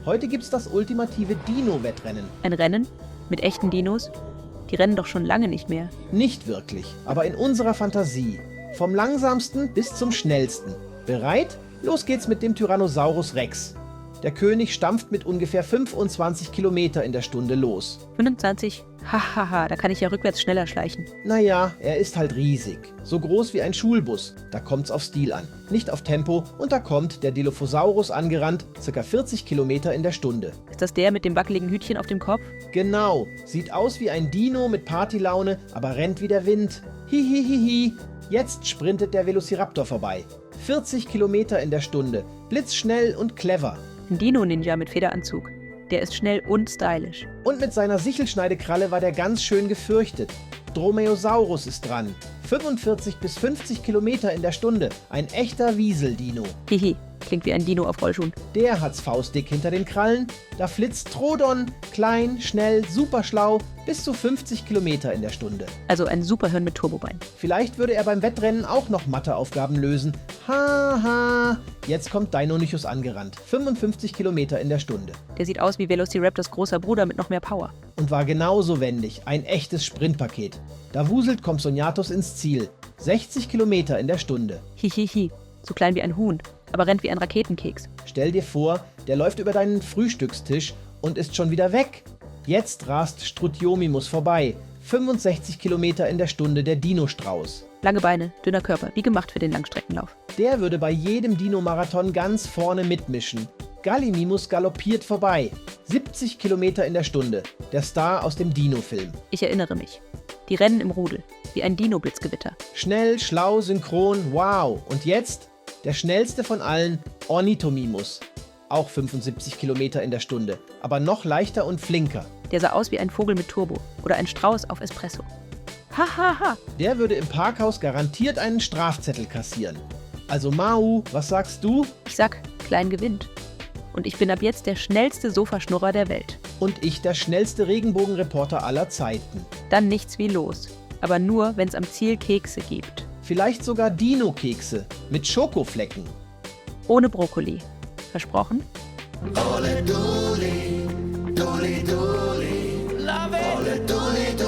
Heute gibt's das ultimative Dino-Wettrennen. Ein Rennen? Mit echten Dinos? Die rennen doch schon lange nicht mehr. Nicht wirklich, aber in unserer Fantasie. Vom langsamsten bis zum schnellsten. Bereit? Los geht's mit dem Tyrannosaurus Rex. Der König stampft mit ungefähr 25 Kilometer in der Stunde los. 25? Hahaha, da kann ich ja rückwärts schneller schleichen. Naja, er ist halt riesig. So groß wie ein Schulbus. Da kommt's auf Stil an. Nicht auf Tempo. Und da kommt der Dilophosaurus angerannt, ca. 40 Kilometer in der Stunde. Ist das der mit dem wackeligen Hütchen auf dem Kopf? Genau. Sieht aus wie ein Dino mit Partylaune, aber rennt wie der Wind. Hihihihi. Jetzt sprintet der Velociraptor vorbei. 40 Kilometer in der Stunde. Blitzschnell und clever. Ein Dino-Ninja mit Federanzug. Der ist schnell und stylisch. Und mit seiner Sichelschneidekralle war der ganz schön gefürchtet. Dromaeosaurus ist dran. 45 bis 50 Kilometer in der Stunde. Ein echter Wieseldino. Hihi, klingt wie ein Dino auf Rollschuhen. Der hat's faustdick hinter den Krallen. Da flitzt Trodon, klein, schnell, super schlau, bis zu 50 Kilometer in der Stunde. Also ein Superhirn mit Turbobein. Vielleicht würde er beim Wettrennen auch noch Matheaufgaben lösen. Haha. Jetzt kommt Deinonychus angerannt. 55 Kilometer in der Stunde. Der sieht aus wie Velociraptors großer Bruder mit noch mehr Power. Und war genauso wendig. Ein echtes Sprintpaket. Da wuselt Compsognathus ins Ziel. 60 Kilometer in der Stunde. Hihihi, so klein wie ein Huhn, aber rennt wie ein Raketenkeks. Stell dir vor, der läuft über deinen Frühstückstisch und ist schon wieder weg. Jetzt rast Strutiomimus vorbei. 65 Kilometer in der Stunde der Dinostrauß. Lange Beine, dünner Körper, wie gemacht für den Langstreckenlauf. Der würde bei jedem Dino-Marathon ganz vorne mitmischen. Gallimimus galoppiert vorbei. 70 Kilometer in der Stunde. Der Star aus dem Dino-Film. Ich erinnere mich. Die rennen im Rudel, wie ein Dino-Blitzgewitter. Schnell, schlau, synchron, wow. Und jetzt der schnellste von allen, Ornithomimus. Auch 75 Kilometer in der Stunde, aber noch leichter und flinker. Der sah aus wie ein Vogel mit Turbo oder ein Strauß auf Espresso. Hahaha. Der würde im Parkhaus garantiert einen Strafzettel kassieren. Also Mau, was sagst du? Ich sag, klein gewinnt. Und ich bin ab jetzt der schnellste Sofaschnurrer der Welt. Und ich der schnellste Regenbogenreporter aller Zeiten. Dann nichts wie los. Aber nur, wenn es am Ziel Kekse gibt. Vielleicht sogar Dino-Kekse mit Schokoflecken. Ohne Brokkoli. Versprochen? Ole duli, duli duli, love it. Ole duli duli.